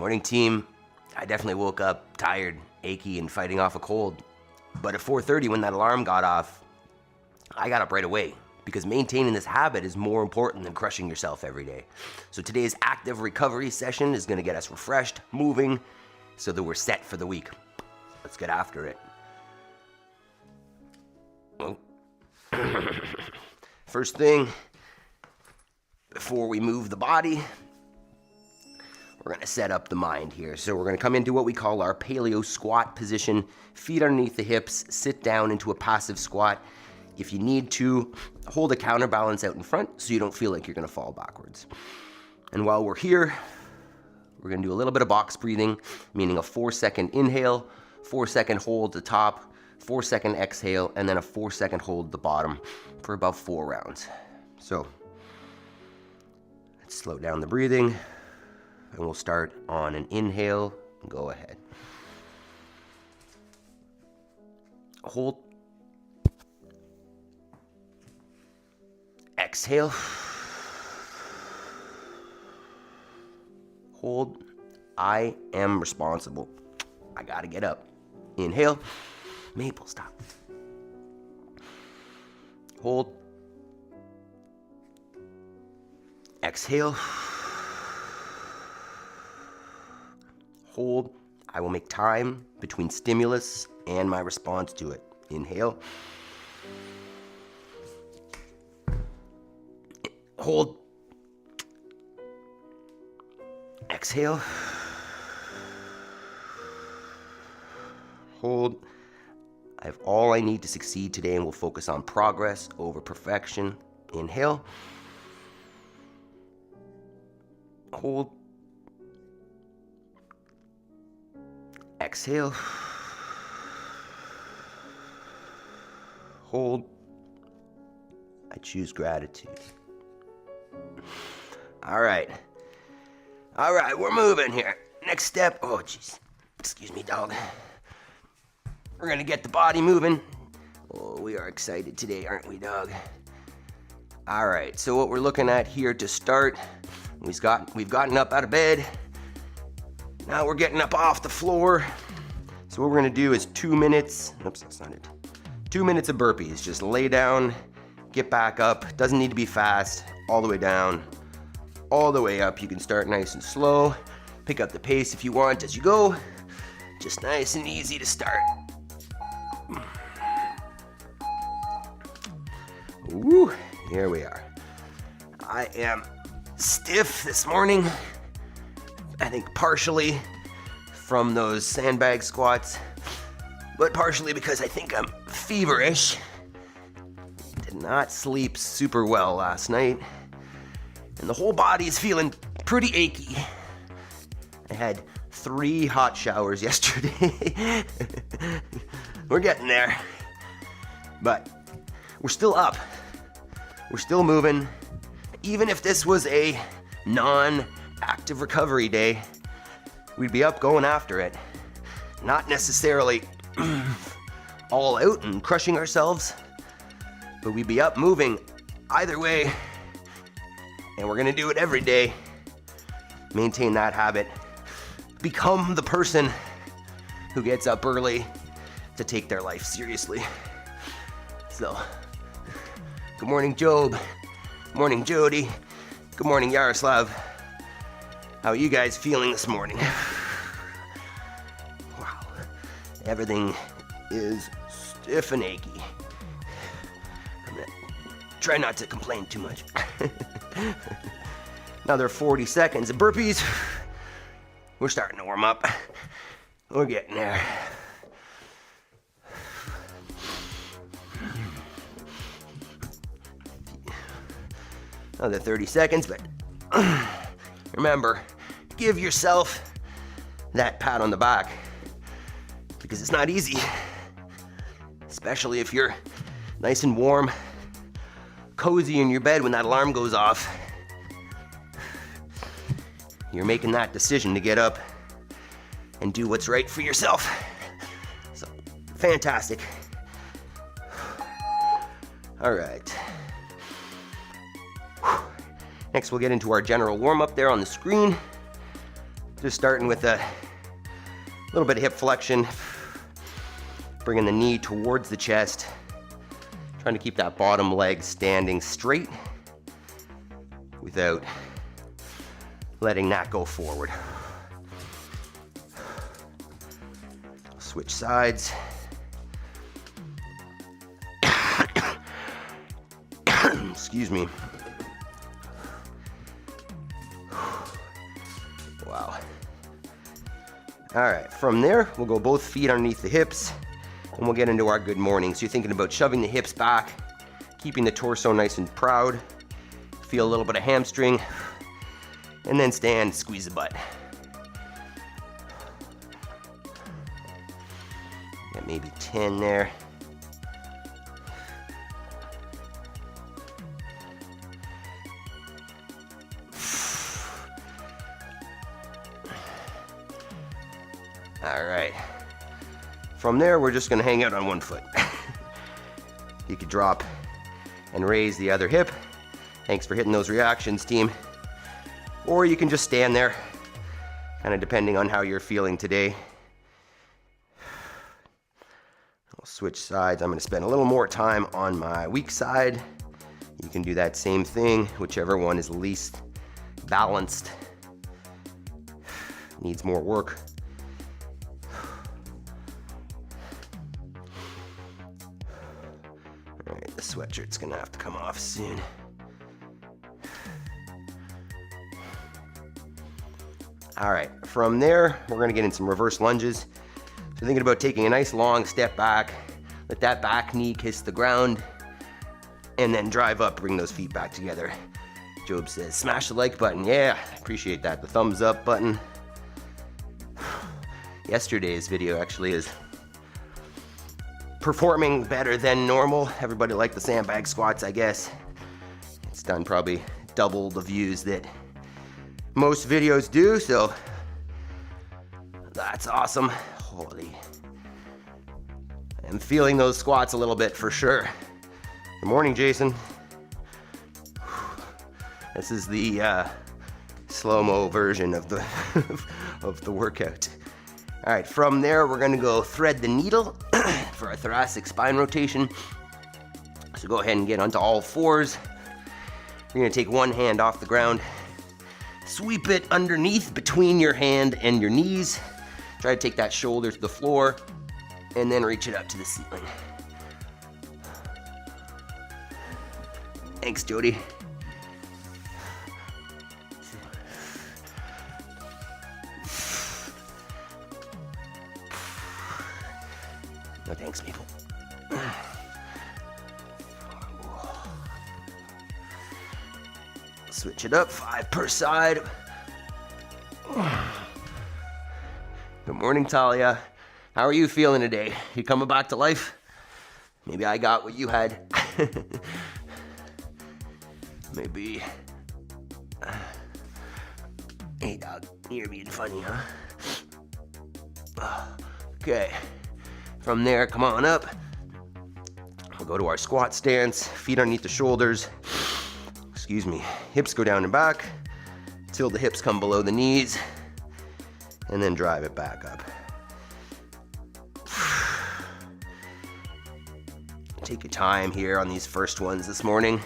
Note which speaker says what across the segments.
Speaker 1: Morning team. I definitely woke up tired, achy, and fighting off a cold. But at 4:30 when that alarm got off, I got up right away because maintaining this habit is more important than crushing yourself every day. So today's active recovery session is gonna get us refreshed, moving, so that we're set for the week. Let's get after it. Well, first thing, before we move the body, we're gonna set up the mind here. So we're gonna come into what we call our paleo squat position, feet underneath the hips, sit down into a passive squat. If you need to, hold a counterbalance out in front so you don't feel like you're gonna fall backwards. And while we're here, we're gonna do a little bit of box breathing, meaning a 4-second inhale, 4-second hold at the top, 4-second exhale, and then a 4-second hold at the bottom for about 4 rounds. So let's slow down the breathing. And we'll start on an inhale. Go ahead. Hold. Exhale. Hold. I am responsible. I gotta get up. Inhale. Maple, stop. Hold. Exhale. Hold. I will make time between stimulus and my response to it. Inhale. Hold. Exhale. Hold. I have all I need to succeed today and will focus on progress over perfection. Inhale. Hold. Exhale. Hold. I choose gratitude. All right, we're moving here. Next step, oh jeez, excuse me, dog. We're gonna get the body moving. Oh, we are excited today, aren't we, dog? All right, so what we're looking at here to start, we've gotten up out of bed. Now we're getting up off the floor. So what we're gonna do is 2 minutes, oops, that's not it. 2 minutes of burpees. Just lay down, get back up. Doesn't need to be fast. All the way down, all the way up. You can start nice and slow. Pick up the pace if you want as you go. Just nice and easy to start. Woo, here we are. I am stiff this morning. I think partially from those sandbag squats, but partially because I think I'm feverish. Did not sleep super well last night, and the whole body is feeling pretty achy. I had 3 hot showers yesterday. We're getting there, but we're still up. We're still moving. Even if this was a non-active recovery day, we'd be up going after it. Not necessarily all out and crushing ourselves, but we'd be up moving either way, and we're gonna do it every day. Maintain that habit. Become the person who gets up early to take their life seriously. So, good morning, Job. Good morning, Jody. Good morning, Yaroslav. How are you guys feeling this morning? Wow, everything is stiff and achy. I'm gonna try not to complain too much. Another 40 seconds of burpees. We're starting to warm up. We're getting there. Another 30 seconds, but remember, give yourself that pat on the back because it's not easy, especially if you're nice and warm, cozy in your bed when that alarm goes off. You're making that decision to get up and do what's right for yourself. So, fantastic. All right. Next, we'll get into our general warm-up there on the screen. Just starting with a little bit of hip flexion, bringing the knee towards the chest, trying to keep that bottom leg standing straight without letting that go forward. Switch sides. Excuse me. Wow. All right, from there, we'll go both feet underneath the hips, and we'll get into our good morning. So you're thinking about shoving the hips back, keeping the torso nice and proud, feel a little bit of hamstring, and then stand, squeeze the butt. Got maybe 10 there. All right. From there, we're just gonna hang out on one foot. You could drop and raise the other hip. Thanks for hitting those reactions, team. Or you can just stand there, kind of depending on how you're feeling today. I'll switch sides. I'm gonna spend a little more time on my weak side. You can do that same thing, whichever one is least balanced, needs more work. All right, the sweatshirt's gonna have to come off soon. All right, from there, we're gonna get in some reverse lunges. So thinking about taking a nice long step back, let that back knee kiss the ground, and then drive up, bring those feet back together. Job says, smash the like button. Yeah, appreciate that. The thumbs up button. Yesterday's video actually is performing better than normal. Everybody liked the sandbag squats, I guess. It's done probably double the views that most videos do, so that's awesome. Holy. I'm feeling those squats a little bit for sure. Good morning, Jason. This is the slow-mo version of the of the workout. All right, from there, we're gonna go thread the needle for our thoracic spine rotation. So go ahead and get onto all fours. You're gonna take one hand off the ground, sweep it underneath between your hand and your knees. Try to take that shoulder to the floor, and then reach it up to the ceiling. Thanks, Jody. No thanks, people. Switch it up, 5 per side. Good morning, Talia. How are you feeling today? You coming back to life? Maybe I got what you had. Maybe. Hey, dog, you're being funny, huh? Okay. From there, come on up. We'll go to our squat stance, feet underneath the shoulders. Excuse me. Hips go down and back till the hips come below the knees, and then drive it back up. Take your time here on these first ones this morning.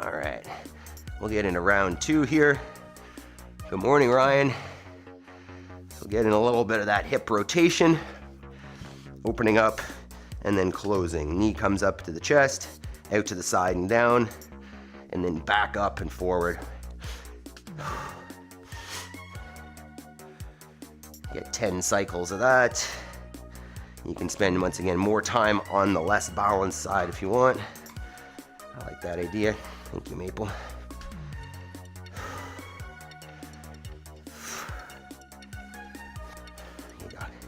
Speaker 1: All right, we'll get into round 2 here. Good morning, Ryan. So get in a little bit of that hip rotation, opening up and then closing. Knee comes up to the chest, out to the side and down, and then back up and forward. Get 10 cycles of that. You can spend, once again, more time on the less balanced side if you want. I like that idea. Thank you, Maple. You got it.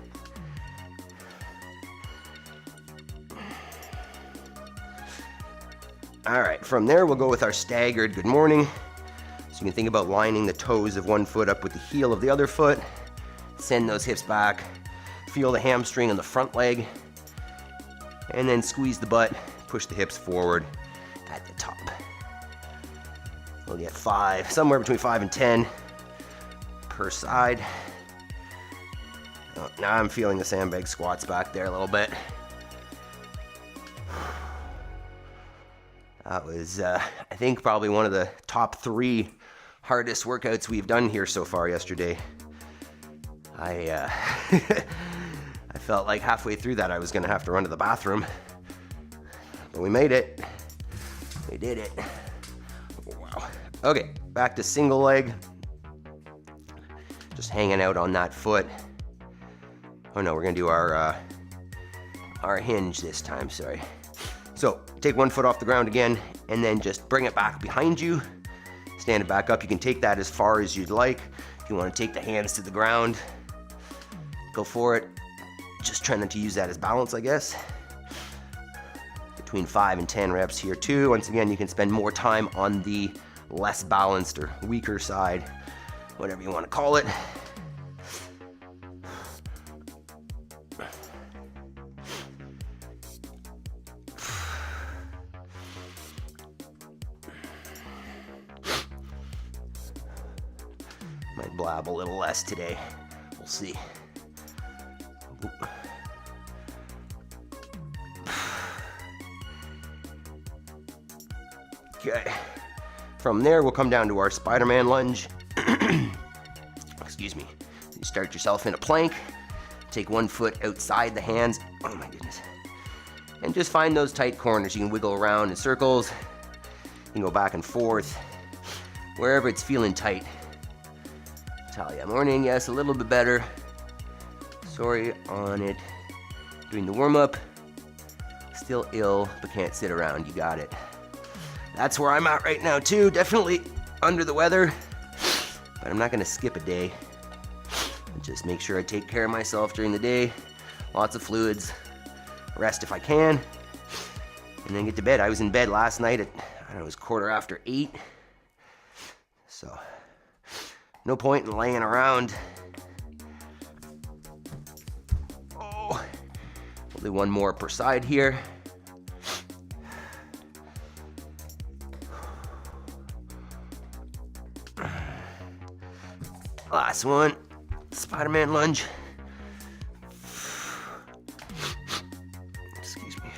Speaker 1: All right, from there, we'll go with our staggered good morning. So you can think about lining the toes of one foot up with the heel of the other foot. Send those hips back. Feel the hamstring in the front leg. And then squeeze the butt, push the hips forward at the top. We'll get 5, somewhere between 5 and 10 per side. Oh, now I'm feeling the sandbag squats back there a little bit. That was, I think, probably one of the top 3 hardest workouts we've done here so far yesterday. I felt like halfway through that I was going to have to run to the bathroom. But we made it. We did it. Wow. Okay, back to single leg. Just hanging out on that foot. Oh no, we're going to do our hinge this time, sorry. So, take one foot off the ground again, and then just bring it back behind you. Stand it back up. You can take that as far as you'd like. If you want to take the hands to the ground, go for it. Just try not to use that as balance, I guess. Between 5 and 10 reps here too. Once again, you can spend more time on the less balanced or weaker side, whatever you want to call it. Might blab a little less today. We'll see. Okay. From there, we'll come down to our Spider-Man lunge. Excuse me. You start yourself in a plank. Take one foot outside the hands. Oh my goodness. And just find those tight corners. You can wiggle around in circles. You can go back and forth. Wherever it's feeling tight. Talia, morning, yes, a little bit better. Sorry on it. Doing the warm-up. Still ill, but can't sit around. You got it. That's where I'm at right now too. Definitely under the weather. But I'm not going to skip a day. Just make sure I take care of myself during the day. Lots of fluids. Rest if I can. And then get to bed. I was in bed last night at, I don't know, it was 8:15. So, no point in laying around. Oh, only one more per side here. Last one, Spider-Man lunge. Excuse me.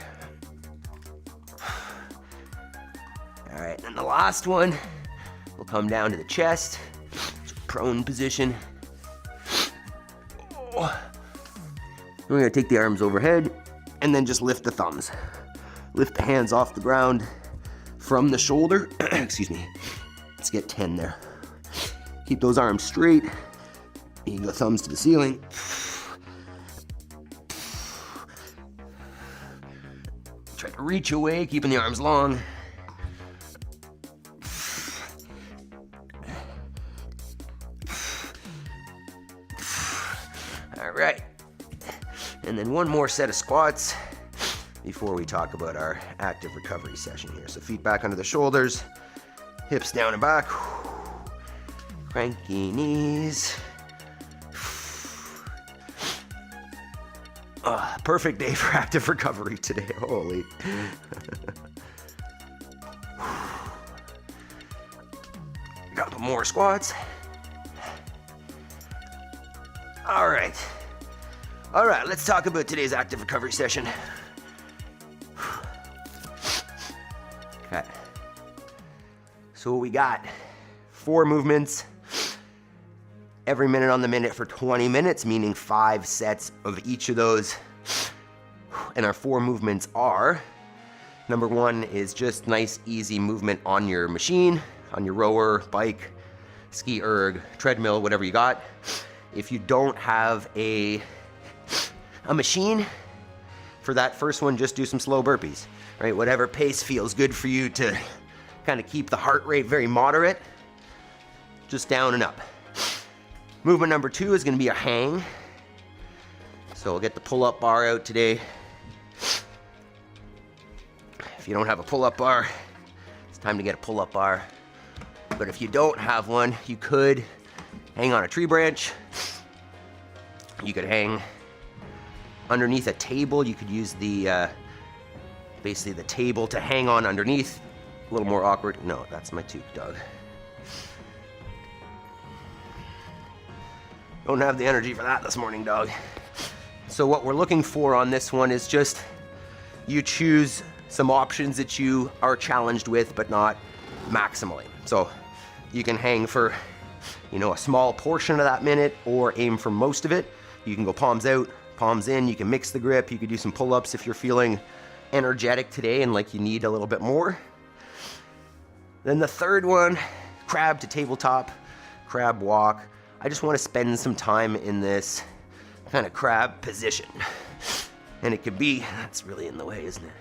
Speaker 1: All right, and the last one, we'll come down to the chest. Prone position. Oh. We're gonna take the arms overhead and then just lift the thumbs. Lift the hands off the ground from the shoulder. Excuse me. Let's get 10 there. Keep those arms straight. You go thumbs to the ceiling. Try to reach away, keeping the arms long. All right. And then one more set of squats before we talk about our active recovery session here. So feet back under the shoulders, hips down and back. Cranky knees. Perfect day for active recovery today. Holy. Couple more squats. All right. All right, let's talk about today's active recovery session. Okay. So what we got, 4 movements. Every minute on the minute for 20 minutes, meaning 5 sets of each of those. And our 4 movements are, number 1 is just nice, easy movement on your machine, on your rower, bike, ski erg, treadmill, whatever you got. If you don't have a machine, for that first one, just do some slow burpees, right? Whatever pace feels good for you to kind of keep the heart rate very moderate, just down and up. Movement number 2 is going to be a hang. So we'll get the pull-up bar out today. If you don't have a pull-up bar, it's time to get a pull-up bar. But if you don't have one, you could hang on a tree branch. You could hang underneath a table. You could use the basically the table to hang on underneath. A little more awkward. No, that's my toque, dog. Don't have the energy for that this morning, dog. So what we're looking for on this one is just you choose some options that you are challenged with, but not maximally. So you can hang for, you know, a small portion of that minute or aim for most of it. You can go palms out, palms in. You can mix the grip. You could do some pull-ups if you're feeling energetic today and like you need a little bit more. Then the third one, crab to tabletop, crab walk. I just want to spend some time in this kind of crab position. And it could be, that's really in the way, isn't it?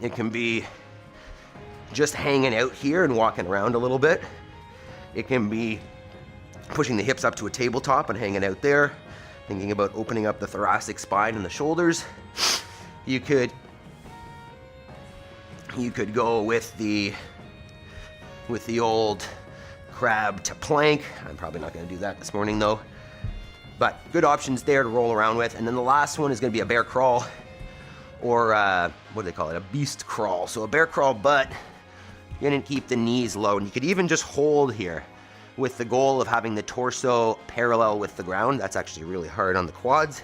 Speaker 1: It can be just hanging out here and walking around a little bit. It can be pushing the hips up to a tabletop and hanging out there, thinking about opening up the thoracic spine and the shoulders. You could go with the old crab to plank. I'm probably not going to do that this morning though. But good options there to roll around with. And then the last one is going to be a bear crawl, or what do they call it? A beast crawl. So a bear crawl, but you're going to keep the knees low. And you could even just hold here with the goal of having the torso parallel with the ground. That's actually really hard on the quads.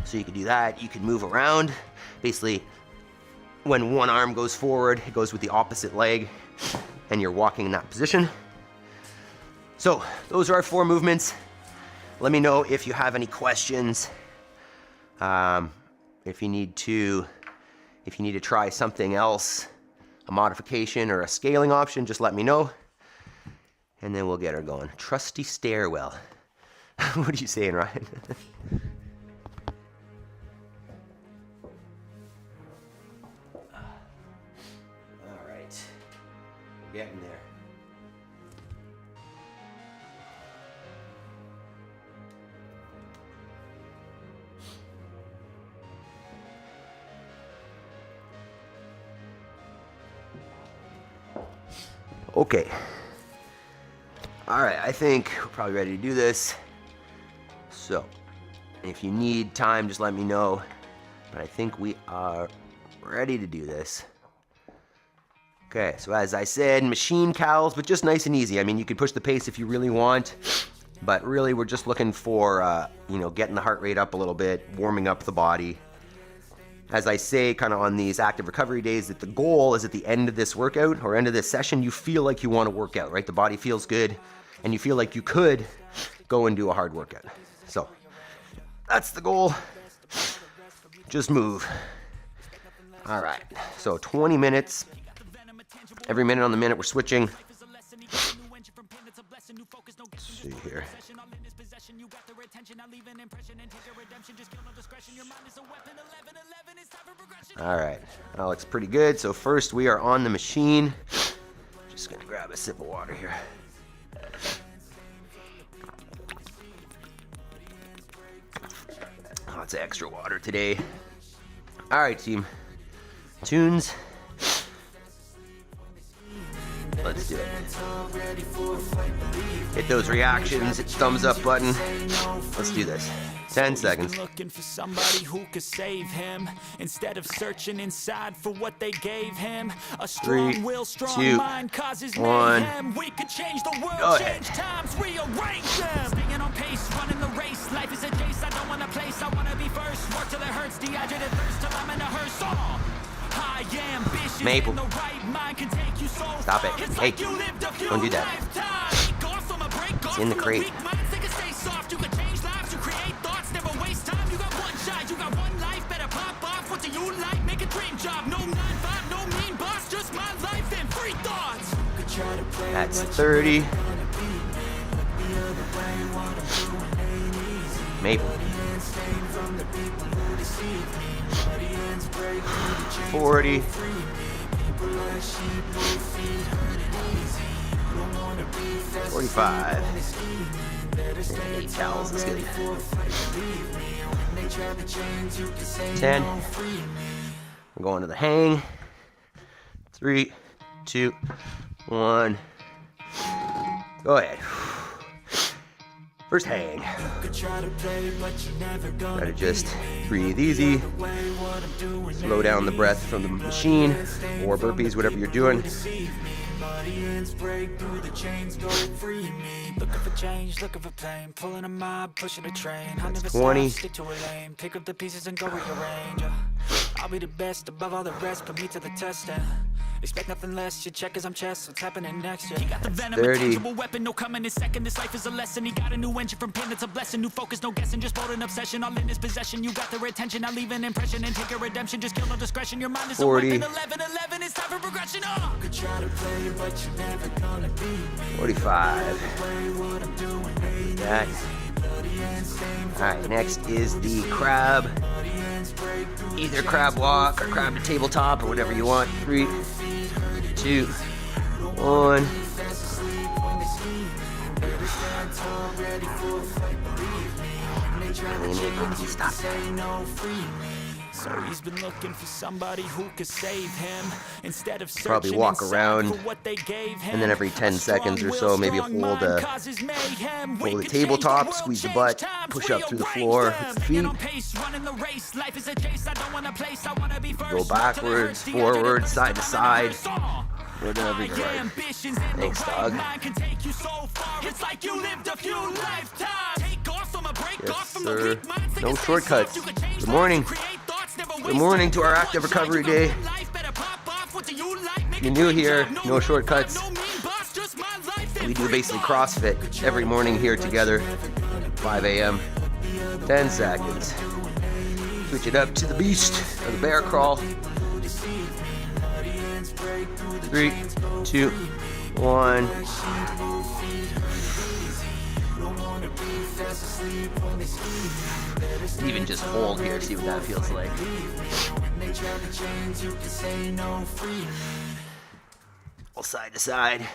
Speaker 1: So you could do that. You could move around. Basically, when one arm goes forward, it goes with the opposite leg, and you're walking in that position. So those are our 4 movements. Let me know if you have any questions. If you need to try something else, a modification or a scaling option, just let me know. And then we'll get her going. Trusty stairwell. What are you saying, Ryan? All right. We're getting there. Okay. All right, I think we're probably ready to do this. So, if you need time, just let me know. But I think we are ready to do this. Okay, so as I said, machine cows, but just nice and easy. I mean, you could push the pace if you really want, but really we're just looking for, getting the heart rate up a little bit, warming up the body. As I say, kind of on these active recovery days, that the goal is at the end of this workout or end of this session, you feel like you want to work out, right? The body feels good and you feel like you could go and do a hard workout. So that's the goal. Just move. All right. So 20 minutes. Every minute on the minute, we're switching. Let's see here. All right, that looks pretty good. So first we are on the machine. Just gonna grab a sip of water here. Lots of extra water today. All right, team. Tunes. Let's do it. Hit those reactions, hit thumbs up button. Let's do this. 10 seconds.
Speaker 2: Looking for somebody who could save him instead of searching inside for what they gave him. A strong will, strong mind causes mayhem. We could change the world, change times, rearrange them. Staying on pace, running the race. Life is a chase. I don't want a place. I want to be first. Work till it hurts. Dehydrated thirst till I'm in a hearse. High ambition.
Speaker 1: Maple.
Speaker 2: The right mind can take you so
Speaker 1: stop it. Hey, don't do that. It's in the crate. That's 30. Maple. 40. 45. 8 towels, that's good. 10. We're going to the hang. 3, 2, 1. Go ahead. First hang. Try to just Breathe easy. Slow down the breath from the machine or burpees, whatever you're doing.
Speaker 2: Looking for change, looking for pain, pulling a mob, pushing a train. I never
Speaker 1: 20.
Speaker 2: stop, stick to a lane, pick up the pieces and go rearrange. I'll be the best above all the rest, put me to the test and expect nothing less. Your check is I'm chest, what's happening next? Yeah. He got the venom,
Speaker 1: 30.
Speaker 2: a tangible weapon, no coming in second. This life is a lesson. He got a new engine from pain, it's a blessing. New focus, no guessing, just bold and obsession. All in his possession, you got their attention. I'll leave an impression and take a redemption. Just kill no discretion. Your mind is
Speaker 1: 40.
Speaker 2: a weapon. 11, it's time for progression. Could try to play, but you're never gonna be me.
Speaker 1: 45. That. Alright, next is the crab. Either crab walk or crab to tabletop or whatever you want. 3, 2, 1. Stop.
Speaker 2: So he's been looking for somebody who could save him instead of
Speaker 1: Probably walk around,
Speaker 2: what they gave him.
Speaker 1: and then every 10 seconds or so, maybe hold the tabletop, squeeze the butt, push up through the floor with the feet. Go backwards, forward, side to side. Whatever you're like. Thanks, dog. Yes, sir. No shortcuts. Good morning. Good morning to our active recovery day. You're new here, no shortcuts. We do basically CrossFit every morning here together, 5 a.m. 10 seconds. Switch it up to the beast, or the bear crawl. 3, 2, 1. Even just hold here, see what that feels like. All side to side.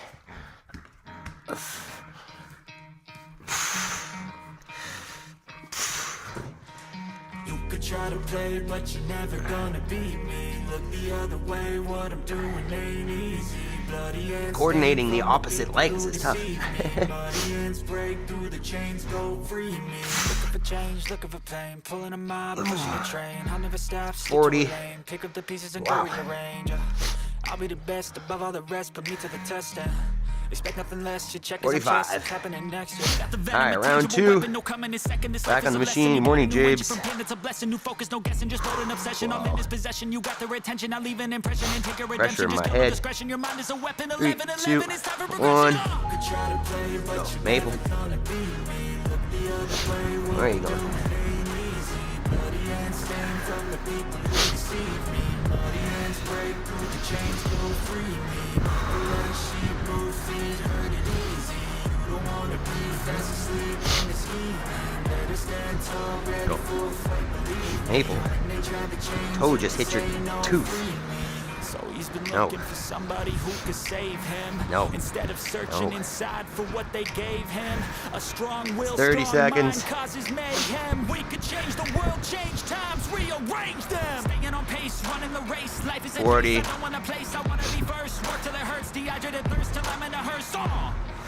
Speaker 2: You could try to play, but you're never gonna beat me. Look the other way, what I'm doing ain't easy.
Speaker 1: Coordinating the opposite legs is tough. 40. Wow.
Speaker 2: I'll be the best above all the rest, put me to the test and expect nothing less. Your check
Speaker 1: 45.
Speaker 2: Is happening next.
Speaker 1: Alright, round 2. Back on the machine. Morning, Jabes. 3, 2, 1. Go, Maple. Where are you going? Go. Maple. Toe just hit your tooth. No. No.
Speaker 2: Instead of searching inside for what they gave him, a strong will,
Speaker 1: 30 seconds.
Speaker 2: Causes mayhem. We could change the world, change times, rearrange them. Staying on pace, running the race. Life is a
Speaker 1: 40.
Speaker 2: I don't want a place, I want to be first. Work till it hurts, dehydrated thirst till I'm in a hearse.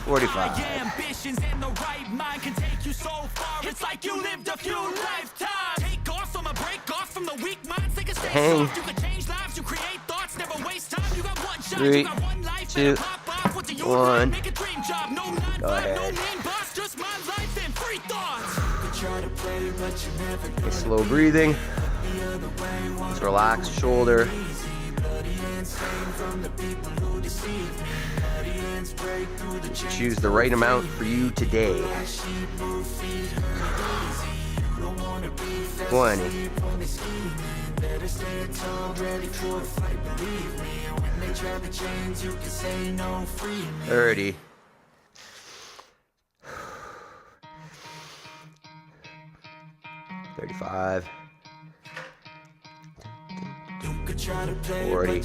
Speaker 1: 45.
Speaker 2: My ambitions in the right mind can take you so far. It's like you lived a few lifetimes. Take off from a break off from the weak minds. Take a stay soft. You can change lives. You create thoughts. Never waste time. You got one shot.
Speaker 1: 3,
Speaker 2: you got one life.
Speaker 1: 2,
Speaker 2: pop off. What do you
Speaker 1: 1.
Speaker 2: Make a dream job. No nine
Speaker 1: Go
Speaker 2: five,
Speaker 1: ahead.
Speaker 2: no mean boss. Just my life and free thoughts. You try to play, but you never
Speaker 1: Okay, slow breathing. Just relax shoulder. Choose the right amount for you today. 20. 30. 35. 40.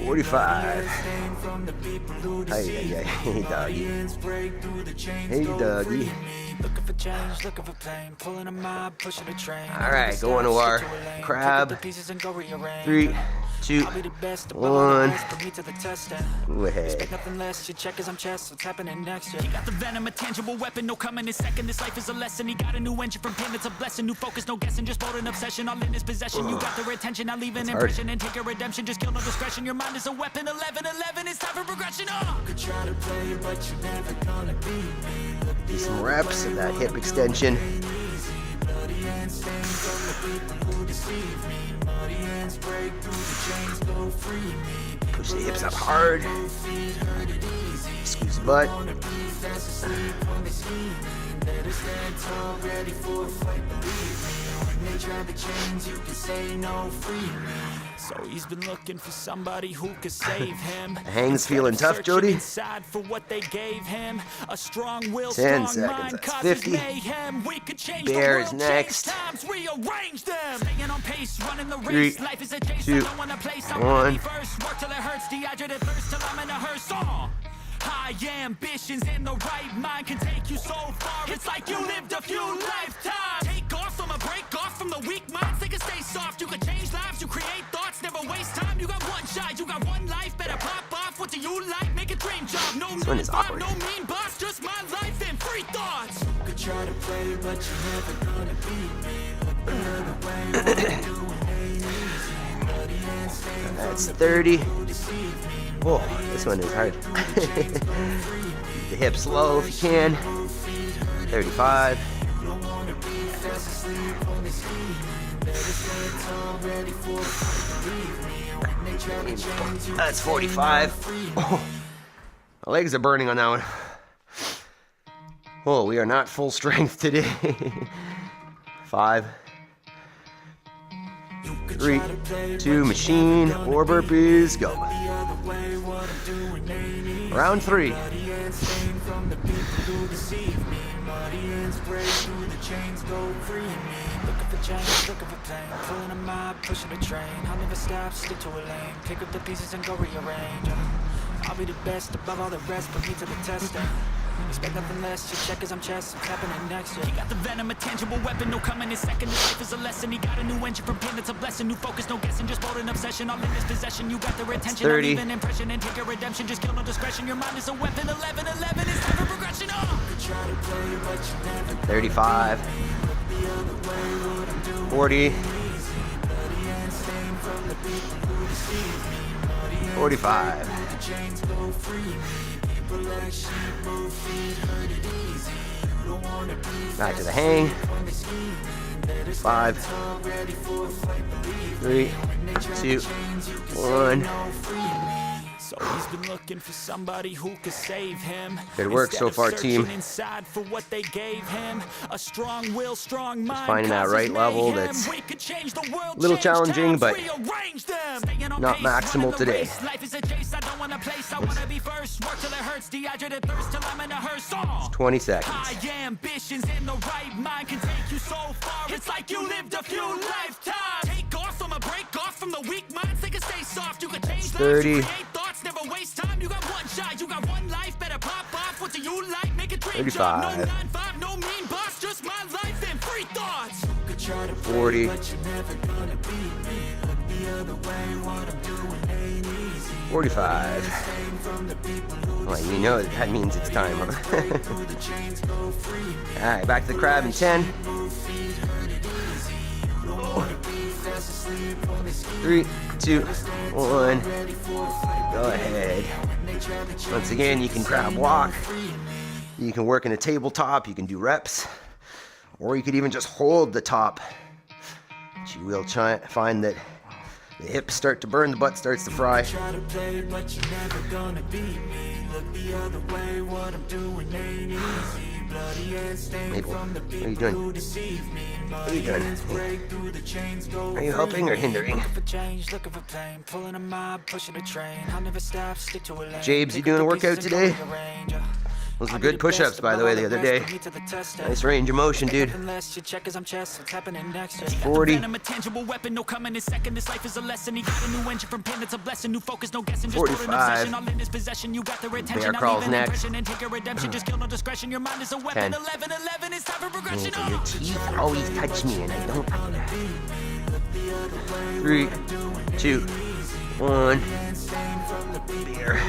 Speaker 1: 45. Hey, doggy. Hey, doggy. Alright, going to our crab. 3, 2,
Speaker 2: I'll be the best above all the
Speaker 1: 1.
Speaker 2: rest, put me to the test.
Speaker 1: Go ahead.
Speaker 2: Expect nothing less, your check is I'm chest, what's happening next? You got the venom, a tangible weapon, no coming in second. This life is a lesson. He got a new engine from pain, it's a blessing. New focus, no guessing, just bold an obsession. All in his possession. You got their attention, I'll leave an impression and take a redemption. Just kill no discretion. Your mind is a weapon. 11-11, it's time for progression. Could try to play, but you're never gonna be me.
Speaker 1: Do some reps of that hip extension. Push the hips up hard. Squeeze the butt.
Speaker 2: So he's been looking for somebody who could save him.
Speaker 1: Hang's feeling tough, Jody.
Speaker 2: For what they gave him. A strong will,
Speaker 1: 10
Speaker 2: strong
Speaker 1: seconds,
Speaker 2: mind,
Speaker 1: that's
Speaker 2: causes
Speaker 1: 50.
Speaker 2: mayhem. We could change
Speaker 1: Bear
Speaker 2: the
Speaker 1: is
Speaker 2: world,
Speaker 1: next.
Speaker 2: change times, rearrange them. Staying on pace, running the
Speaker 1: 3,
Speaker 2: race. Life is a chase,
Speaker 1: 2,
Speaker 2: I don't wanna place. I
Speaker 1: 1.
Speaker 2: wanna be first. Work till it hurts, dehydrated thirst till I'm in a hearse. High ambitions in the right mind can take you so far. It's like you lived a few lifetimes. Take off from a break off from the weak minds. They can stay soft. You can change lives. You create thoughts. Never waste time. You got one shot. You got one life. Better pop off. What do you like? Make a dream job. No
Speaker 1: This one is awkward.
Speaker 2: no mean boss. Just my life and free thoughts. You could try to play, but you're never gonna beat me.
Speaker 1: That's 30. Oh, this one is hard. The hips low if you can. 35. That's 45. Oh, my legs are burning on that one. Oh, we are not full strength today. 5, 3, 2, machine or burpees, go. Round 3.
Speaker 2: Looking for pain, pulling a mob, pushing a train. I'll never stop, stick to a lane. Pick up the pieces and go rearrange. I'll be the best above all the rest, put me to the test. Expect nothing less, your check is I'm chest, what's happening next? He got the venom, a tangible weapon, no coming in second. This life is a lesson. He got a new engine from pain, it's a blessing. New focus, no guessing, just bold an obsession. All in his possession, you got their attention.
Speaker 1: 30.
Speaker 2: I'll leave an impression and take a redemption. Just kill no discretion. Your mind is a weapon. 11-11, it's time for progression.
Speaker 1: 35. 40. 45. Back to the hang. 5, 3, 2, 1.
Speaker 2: So he's been looking for somebody who could save him.
Speaker 1: Good work so far, team.
Speaker 2: Inside for what they gave him. A strong will, strong mind.
Speaker 1: Finding that right level that's
Speaker 2: a
Speaker 1: little challenging, but not maximal today.
Speaker 2: Life is a chase, I don't want to place. I want to be first. Work till it hurts, dehydrated thirst till I'm in a hearse.
Speaker 1: 20 seconds.
Speaker 2: High ambitions in the right mind can take you so far. It's like you lived a few lifetimes. Take off from a break off from the weak minds. They can stay soft. You can change
Speaker 1: 30.
Speaker 2: lives. You create thoughts. Never waste time. You got one shot. You got one life. Better pop off. What do you like? Make a dream job. No 9-5. No mean boss. Just my life and free thoughts.
Speaker 1: 40. 45. Well, you know that means it's time, huh? Alright, back to the crab in 10. 3, 2, 1. Go ahead. Once again, you can crab walk. You can work in a tabletop. You can do reps. Or you could even just hold the top. But you will find that the hips start to burn, the butt starts to fry. Mabel, what are you doing? What are you doing? Are you helping or hindering? Jabes, you doing a workout today? Those were good push-ups, by the way, the other day. Nice range of motion, dude. 40. 45. Bear crawls next. 10. Your teeth always touch me, and I don't like that. 3, 2, 1. Beer.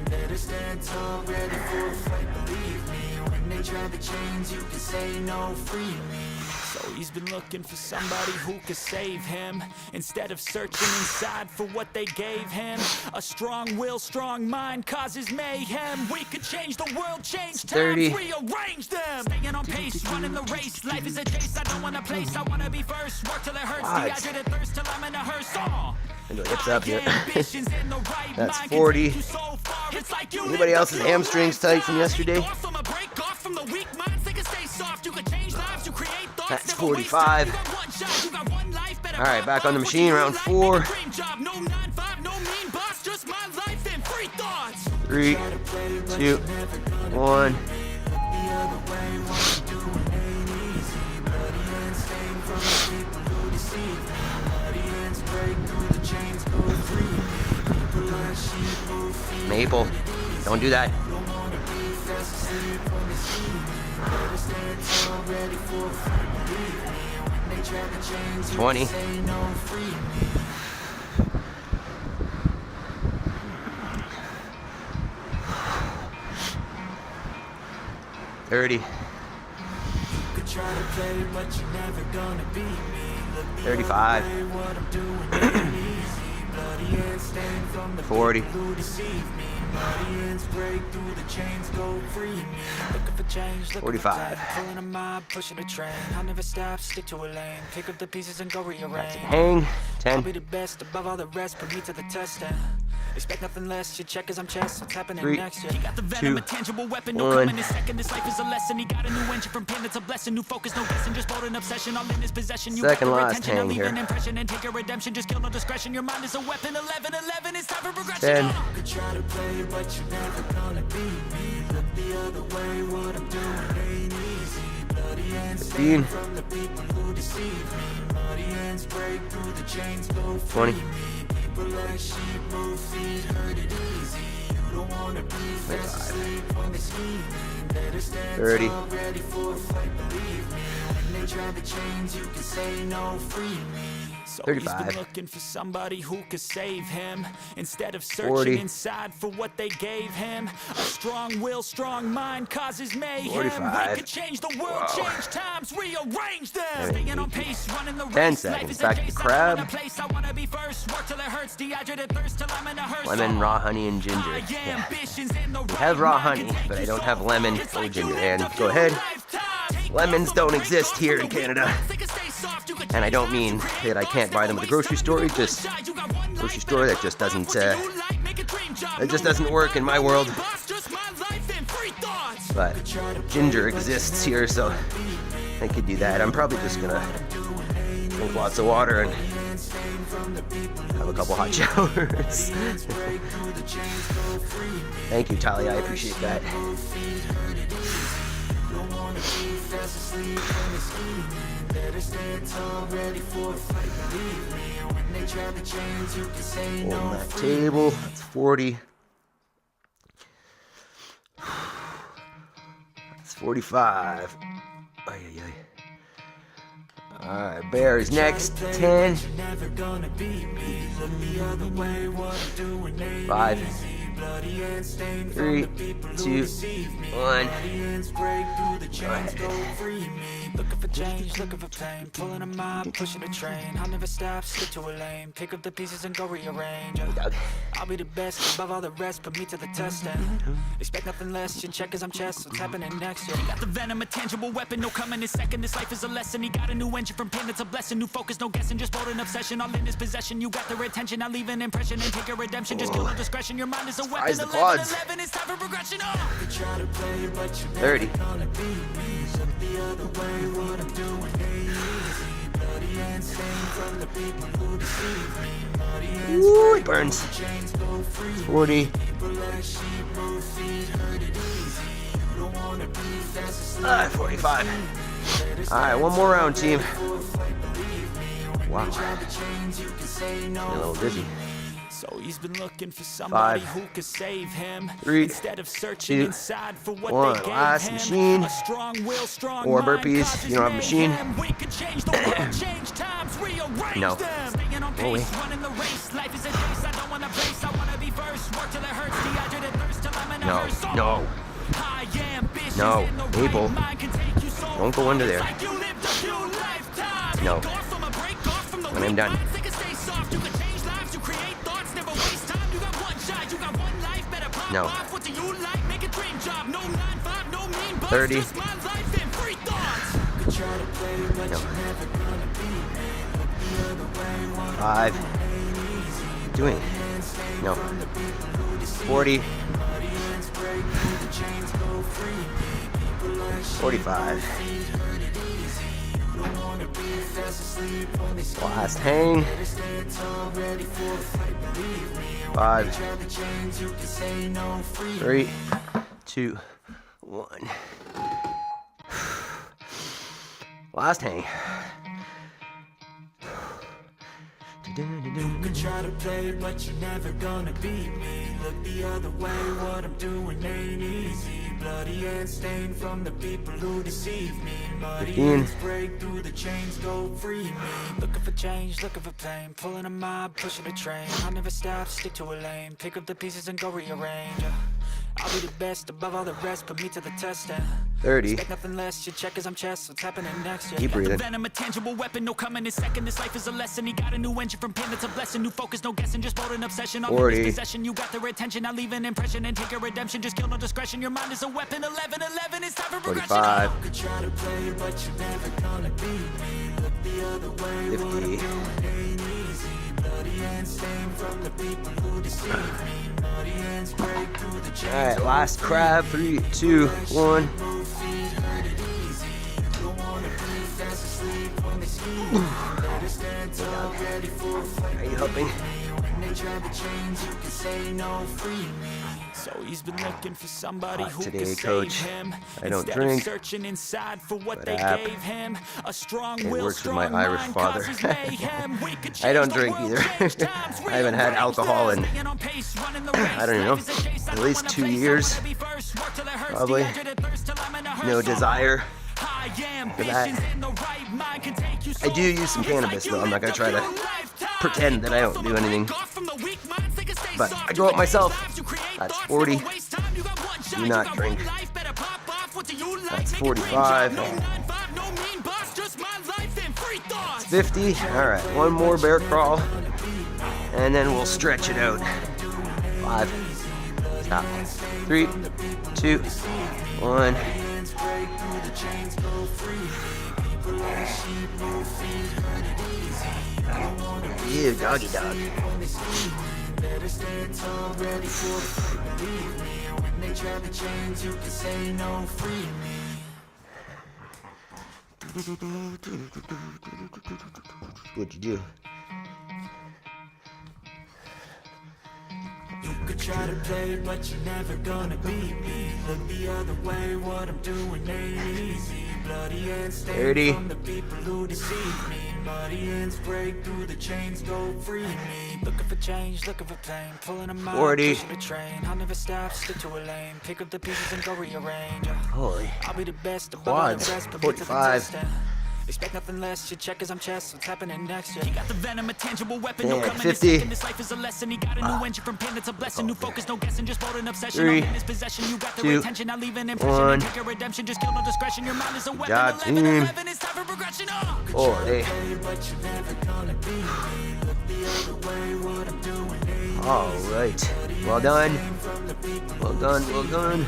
Speaker 2: Better stand tall, ready for a fight, believe me. When they try to change, you can say no, free me. So he's been looking for somebody who could save him, instead of searching inside for what they gave him. A strong will, strong mind causes mayhem. We could change the world, change times,
Speaker 1: 30.
Speaker 2: rearrange them. Staying on pace, running the race. Life is a chase, I don't want to place. I want to be first, work till it hurts. Dehydrated thirst till I'm in a hearse.
Speaker 1: Hips up here. That's 40. Anybody else's hamstrings tight from yesterday? That's 45. All right, back on the machine, round 4. 3, 2, 1. Maple, don't do that. 20. 30. 35. 40. 45.
Speaker 2: Pushing a train, I'll never stop, stick to a lane. Pick up the pieces and go rearrange.
Speaker 1: Hang. 10.
Speaker 2: I'll be the best above all the rest, put me to the test and expect nothing less. Your check as I'm chess, what's happening
Speaker 1: 3,
Speaker 2: next? You got the venom, a tangible weapon, no
Speaker 1: 1.
Speaker 2: coming in second. This life is a lesson. He got a new engine from pain, it's a blessing. New focus, no guessing, just bold an obsession. All in his possession. You
Speaker 1: Second
Speaker 2: got the
Speaker 1: last
Speaker 2: retention, I'll
Speaker 1: hang
Speaker 2: leave
Speaker 1: here.
Speaker 2: an impression and take your redemption. Just kill no discretion. Your mind is a weapon. 11, 11, it's time for progression.
Speaker 1: 10.
Speaker 2: You could try to play, but you're never gonna beat me. Look the other way, what I'm doing ain't easy. Bloody hands
Speaker 1: 15.
Speaker 2: from the people who deceive me. Muddy hands break through the chains, go free
Speaker 1: 20.
Speaker 2: me. People like sheep move feet, hurt it easy. You don't wanna be fast asleep when they scheme. Better stand
Speaker 1: 30.
Speaker 2: tall, ready for a fight, believe me. When they try to change, you can say no, free me. So
Speaker 1: 35.
Speaker 2: he's been looking for somebody who could save him, instead of searching
Speaker 1: 40.
Speaker 2: inside for what they gave him. A strong will, strong mind causes mayhem.
Speaker 1: 45.
Speaker 2: We could change the world,
Speaker 1: Whoa.
Speaker 2: change times, rearrange them. Staying on pace, running the
Speaker 1: 10
Speaker 2: race. Life
Speaker 1: seconds.
Speaker 2: is a
Speaker 1: Back to
Speaker 2: chase,
Speaker 1: crab.
Speaker 2: I wanna be first, work till it hurts, dehydrated thirst till I'm in a hearse.
Speaker 1: Lemon, raw honey, and ginger.
Speaker 2: My
Speaker 1: Yeah.
Speaker 2: ambitions in the
Speaker 1: We
Speaker 2: right
Speaker 1: have raw
Speaker 2: mind
Speaker 1: honey,
Speaker 2: can take
Speaker 1: but I
Speaker 2: you
Speaker 1: don't
Speaker 2: so
Speaker 1: have
Speaker 2: far.
Speaker 1: lemon
Speaker 2: It's
Speaker 1: or
Speaker 2: like
Speaker 1: ginger.
Speaker 2: you
Speaker 1: And
Speaker 2: lived
Speaker 1: go
Speaker 2: a
Speaker 1: ahead.
Speaker 2: lifetime.
Speaker 1: Lemons don't exist here in Canada. And I don't mean that I can't buy them at the grocery store. It's just grocery store that just doesn't work in my world. But ginger exists here, so I could do that. I'm probably just gonna drink lots of water and have a couple hot showers. Thank you, Talia. I appreciate that. On that table, that's 40. That's 45. Ay, ay, ay. Alright, Bear is next. 10. 5. 3, 2, 1. Go ahead.
Speaker 2: Looking for change, looking for pain, pulling a mob, pushing a train. I'll never stop, stick to a lane, pick up the pieces and go rearrange. I'll be the best above all the rest, put me to the test and expect nothing less. Your check as I'm chess, what's happening next? Yeah. He got the venom, a tangible weapon, no coming in second. This life is a lesson. He got a new engine from pain, it's a blessing. New focus, no guessing, just bold an obsession. All in his possession. You got the retention, I'll leave an impression and take your redemption. Just kill no discretion. Your mind is a weapon. 11, 11, it's time for progression.
Speaker 1: 30. Ooh, it burns. 40. 45. Alright, one more round, team. Wow. Getting a little dizzy.
Speaker 2: So he's been looking for somebody
Speaker 1: 5,
Speaker 2: who could save him
Speaker 1: 3,
Speaker 2: instead of searching
Speaker 1: 2,
Speaker 2: inside for what
Speaker 1: 1.
Speaker 2: they gave
Speaker 1: Last
Speaker 2: him.
Speaker 1: machine.
Speaker 2: A strong will, strong
Speaker 1: Or
Speaker 2: mind
Speaker 1: burpees.
Speaker 2: causes
Speaker 1: You don't have a machine.
Speaker 2: mayhem. We could change the world, change times, rearrange
Speaker 1: No.
Speaker 2: them. Staying on
Speaker 1: Oh, wait.
Speaker 2: pace, running the race. Life is a race. I don't wanna race. I wanna be first. Work till it hurts. Dehydrated thirst till I'm in a hearse.
Speaker 1: No.
Speaker 2: High ambitions
Speaker 1: No.
Speaker 2: in the
Speaker 1: Maple.
Speaker 2: right mind can take you so
Speaker 1: Don't go
Speaker 2: far.
Speaker 1: under
Speaker 2: It's
Speaker 1: there.
Speaker 2: like you lived a few lifetimes.
Speaker 1: No.
Speaker 2: Take off from a break, off from the
Speaker 1: When I'm
Speaker 2: weak
Speaker 1: done.
Speaker 2: minds, they can stay soft. You can change lives, you create thoughts, never waste time. You got one shot, you got one life, better pop
Speaker 1: No.
Speaker 2: off. What do you like? Make a dream job. No 9-5, no mean boss.
Speaker 1: 30.
Speaker 2: Just my life and free thoughts. Could try to play, but
Speaker 1: No.
Speaker 2: you're never gonna beat me. Look the other way, what
Speaker 1: 5. Doing. No. 40. 45. Last hang. 5, 3, 2, 1. Last hang.
Speaker 2: You can try to play, but you're never gonna beat me. Look the other way, what I'm doing ain't easy. Bloody and stained from the people who deceive me. Muddy
Speaker 1: 15.
Speaker 2: hands break through the chains, go free me. Looking for change, looking for pain. Pulling a mob, pushing a train. I'll never stop, stick to a lane. Pick up the pieces and go rearrange. I'll be the best above all the rest, put me to the test.
Speaker 1: 30.
Speaker 2: Expect nothing less, your check is I'm chess. What's happening next?
Speaker 1: Keep breathing.
Speaker 2: Venom, a tangible weapon, no coming in second. This life is a lesson. He got a new engine from pain, that's a blessing. New focus, no guessing, just bold an obsession. All
Speaker 1: 40.
Speaker 2: in this possession, you got their attention. I'll leave an impression and take your redemption. Just kill no discretion. Your mind is a weapon. 11, it's time for progression.
Speaker 1: 45.
Speaker 2: You could try to play, but you're never gonna beat me. Look the other way,
Speaker 1: 50.
Speaker 2: what I'm doing ain't easy. Bloody and stained from the people who deceive me. Muddy hands break through the chains.
Speaker 1: Alright, last crab. 3, 2, 1. Are you helping?
Speaker 2: So he's been looking for somebody
Speaker 1: Hot
Speaker 2: who
Speaker 1: today,
Speaker 2: can save
Speaker 1: coach.
Speaker 2: him.
Speaker 1: I don't
Speaker 2: Instead
Speaker 1: drink,
Speaker 2: of searching inside for what
Speaker 1: but
Speaker 2: they
Speaker 1: app.
Speaker 2: gave him. A strong
Speaker 1: It
Speaker 2: will,
Speaker 1: works with my
Speaker 2: strong
Speaker 1: Irish
Speaker 2: mind
Speaker 1: father.
Speaker 2: causes mayhem. We could
Speaker 1: I
Speaker 2: change
Speaker 1: don't
Speaker 2: the
Speaker 1: drink
Speaker 2: world,
Speaker 1: either.
Speaker 2: change times,
Speaker 1: I haven't had
Speaker 2: rearrange
Speaker 1: alcohol
Speaker 2: them.
Speaker 1: in,
Speaker 2: Staying on pace, running the
Speaker 1: I don't even know,
Speaker 2: race. Life is a chase, I
Speaker 1: at
Speaker 2: don't
Speaker 1: least
Speaker 2: wanna
Speaker 1: 2
Speaker 2: place, I
Speaker 1: years.
Speaker 2: wanna be first. Work till it hurts,
Speaker 1: Probably.
Speaker 2: dehydrated thirst till I'm in a hearse.
Speaker 1: No desire.
Speaker 2: High
Speaker 1: for that.
Speaker 2: ambitions in the right mind can take you
Speaker 1: I
Speaker 2: so
Speaker 1: do use some
Speaker 2: far. It's
Speaker 1: cannabis,
Speaker 2: like
Speaker 1: though.
Speaker 2: you
Speaker 1: I'm not gonna
Speaker 2: lived
Speaker 1: try
Speaker 2: a
Speaker 1: to
Speaker 2: few lifetimes.
Speaker 1: pretend that I don't do anything. But I grow it myself. That's 40. Do not drink. That's 45. It's 50. Alright, one more bear crawl. And then we'll stretch it out. 5. Stop. 3, 2, 1. Ew, doggy dog. What'd you do?
Speaker 2: You could try to play, but you're never gonna beat me. Look the other way, what I'm doing ain't easy. Bloody and stained
Speaker 1: 30.
Speaker 2: from the people who deceive me. Muddy hands break through the chains, go free me. Looking for change, looking for pain. Pulling a mile,
Speaker 1: 40.
Speaker 2: pushing a train. I'll never stop, stick to a lane. Pick up the pieces and go rearrange.
Speaker 1: Holy.
Speaker 2: I'll be the best above all the
Speaker 1: Quads.
Speaker 2: rest, put me to the
Speaker 1: 45.
Speaker 2: test. Expect nothing less, your check is I'm chess. What's happening next? Yeah. He got the venom, a tangible weapon.
Speaker 1: Yeah,
Speaker 2: No coming
Speaker 1: 50.
Speaker 2: in second. This life is a lesson. He got a new engine from pain, that's a blessing. New focus, no guessing, just bold an obsession.
Speaker 1: 3,
Speaker 2: All in his possession, you got the
Speaker 1: 2,
Speaker 2: attention. I'll leave an impression
Speaker 1: 1.
Speaker 2: and take your redemption. Just kill no discretion. Your mind is a weapon.
Speaker 1: job,
Speaker 2: 11,
Speaker 1: team.
Speaker 2: 11, it's time for progression. Oh.
Speaker 1: Oh, hey. Alright. Well done. Well done, well done.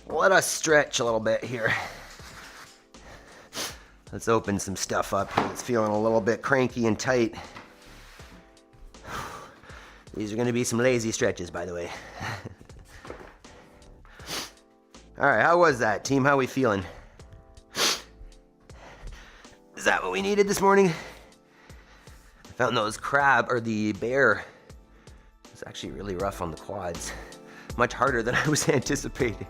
Speaker 1: Let us stretch a little bit here. Let's open some stuff up. It's feeling a little bit cranky and tight. These are going to be some lazy stretches, by the way. Alright, how was that, team? How we feeling? Is that what we needed this morning? I found those crab, or the bear. It's actually really rough on the quads. Much harder than I was anticipating.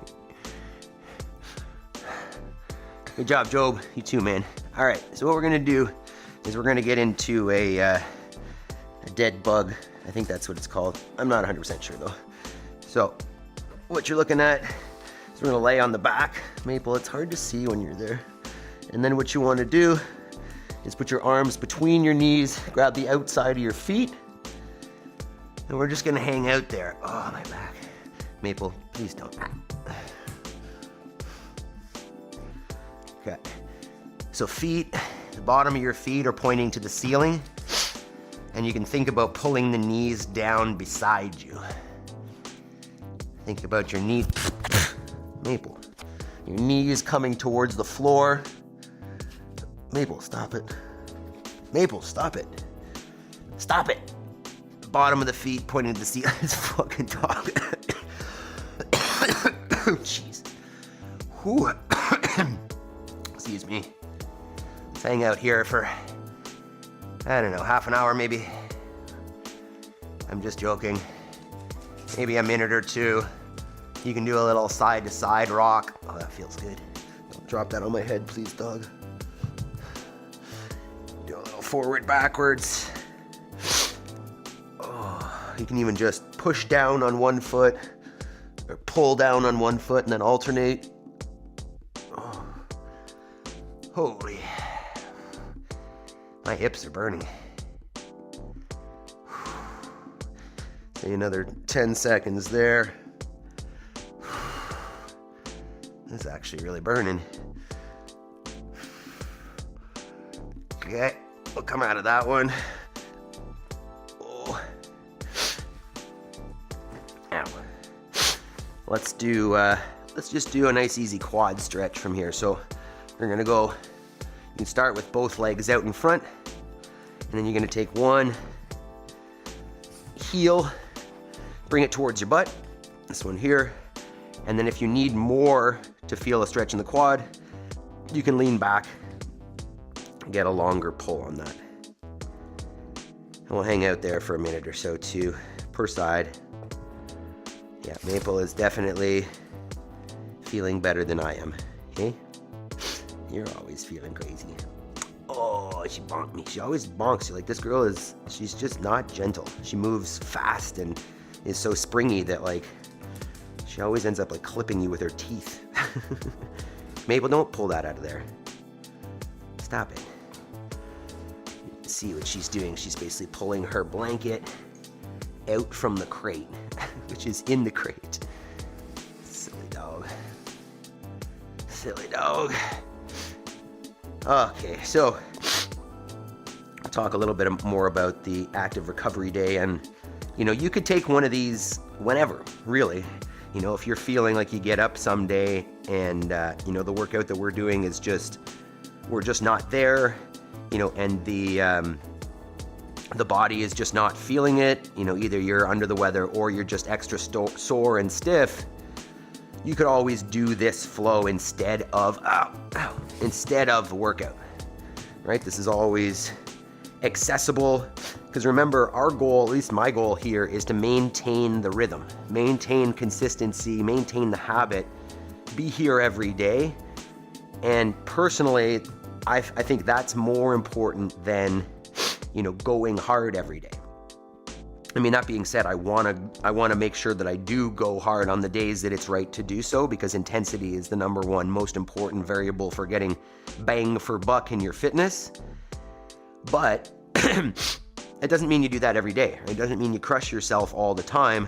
Speaker 1: Good job, Job. You too, man. All right, so what we're gonna do is we're gonna get into a dead bug. I think that's what it's called. I'm not 100% sure though. So what you're looking at is we're gonna lay on the back. Maple, it's hard to see when you're there. And then what you wanna do is put your arms between your knees, grab the outside of your feet, and we're just gonna hang out there. Oh, my back. Maple, please don't. Okay. So feet, the bottom of your feet are pointing to the ceiling, and you can think about pulling the knees down beside you. Think about your knees. Maple. Your knees coming towards the floor. Maple, stop it. Maple, stop it. Stop it. The bottom of the feet pointing to the ceiling. This fucking dog. Jeez. Whew. Excuse me. Let's hang out here for, I don't know, half an hour maybe. I'm just joking. Maybe a minute or two. You can do a little side to side rock. Oh, that feels good. Don't drop that on my head, please, dog. Do a little forward, backwards. Oh, you can even just push down on one foot or pull down on one foot and then alternate. Oh. Holy. My hips are burning. Say another 10 seconds there. This is actually really burning. Okay, we'll come out of that one. Oh. Ow. Let's just do a nice easy quad stretch from here. So we're gonna go, you can start with both legs out in front, and then you're gonna take one heel, bring it towards your butt, this one here, and then if you need more to feel a stretch in the quad, you can lean back and get a longer pull on that. And we'll hang out there for a minute or so too, per side. Yeah, Maple is definitely feeling better than I am, okay? You're always feeling crazy. Oh, she bonked me. She always bonks you. Like, this girl is, she's just not gentle. She moves fast and is so springy that, like, she always ends up, like, clipping you with her teeth. Maple, don't pull that out of there. Stop it. See what she's doing. She's basically pulling her blanket out from the crate, which is in the crate. Silly dog. Silly dog. Okay, so I'll talk a little bit more about the active recovery day. And, you know, you could take one of these whenever, really. You know, if you're feeling like you get up someday and, you know, the workout that we're doing is just, we're just not there, you know, and the body is just not feeling it, you know, either you're under the weather or you're just extra sore and stiff, you could always do this flow instead of the workout, right? This is always accessible, because remember, our goal, at least my goal here, is to maintain the rhythm, maintain consistency, maintain the habit, be here every day. And personally, I think that's more important than, you know, going hard every day. I mean, that being said, I want to make sure that I do go hard on the days that it's right to do so, because intensity is the number one most important variable for getting bang for buck in your fitness. But it doesn't mean you do that every day. It doesn't mean you crush yourself all the time,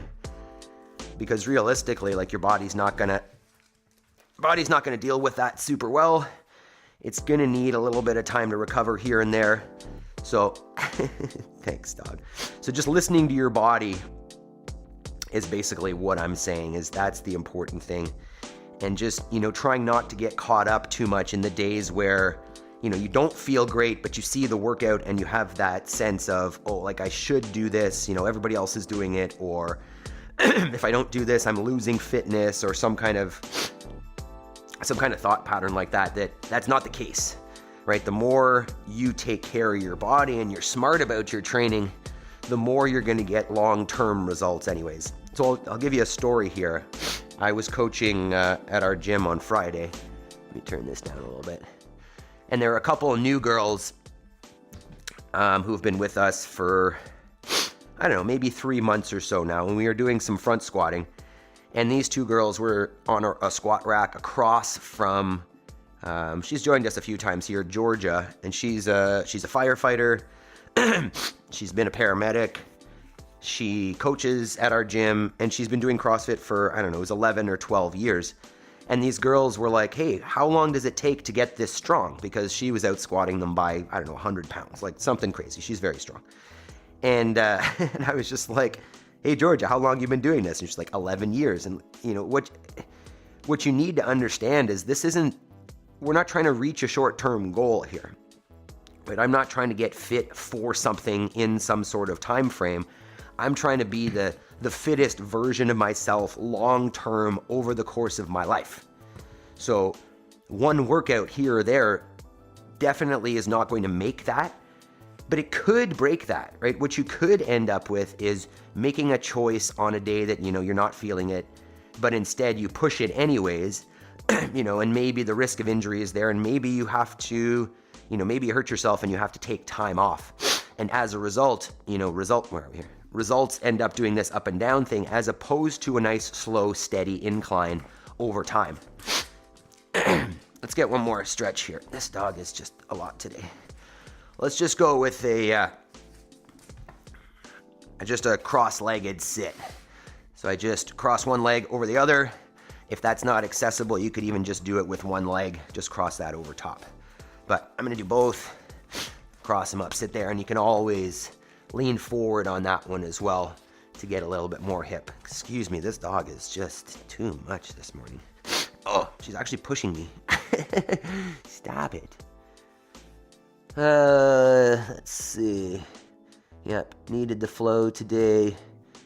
Speaker 1: because realistically, like, your body's not gonna deal with that super well. It's gonna need a little bit of time to recover here and there. So, thanks, dog. So just listening to your body is basically what I'm saying, is that's the important thing. And just, you know, trying not to get caught up too much in the days where, you know, you don't feel great, but you see the workout and you have that sense of, oh, like, I should do this, you know, everybody else is doing it, or if I don't do this, I'm losing fitness, or some kind of thought pattern like that. That's not the case. Right? The more you take care of your body and you're smart about your training, the more you're going to get long-term results anyways. So I'll give you a story here. I was coaching at our gym on Friday. Let me turn this down a little bit. And there are a couple of new girls who have been with us for, I don't know, maybe 3 months or so now. And we are doing some front squatting. And these two girls were on a squat rack across from, she's joined us a few times here, Georgia. And she's a firefighter. She's been a paramedic. She coaches at our gym. And she's been doing CrossFit for, I don't know, it was 11 or 12 years. And these girls were like, hey, how long does it take to get this strong? Because she was out squatting them by, I don't know, 100 pounds, like something crazy. She's very strong. And, and I was just like, hey, Georgia, how long have you been doing this? And she's like, 11 years. And, you know, what you need to understand is we're not trying to reach a short-term goal here. Right? I'm not trying to get fit for something in some sort of time frame. I'm trying to be the fittest version of myself long-term over the course of my life. So one workout here or there definitely is not going to make that, but it could break that, right? What you could end up with is making a choice on a day that, you know, you're not feeling it, but instead you push it anyways, you know, and maybe the risk of injury is there, and maybe you have to, you know, maybe you hurt yourself and you have to take time off. And as a result, you know, results end up doing this up and down thing as opposed to a nice, slow, steady incline over time. Let's get one more stretch here. This dog is just a lot today. Let's just go with just a cross-legged sit. So I just cross one leg over the other. If that's not accessible, you could even just do it with one leg. Just cross that over top. But I'm gonna do both. Cross them up, sit there, and you can always lean forward on that one as well to get a little bit more hip. Excuse me, this dog is just too much this morning. Oh, she's actually pushing me. Stop it. Let's see. Yep, needed the flow today,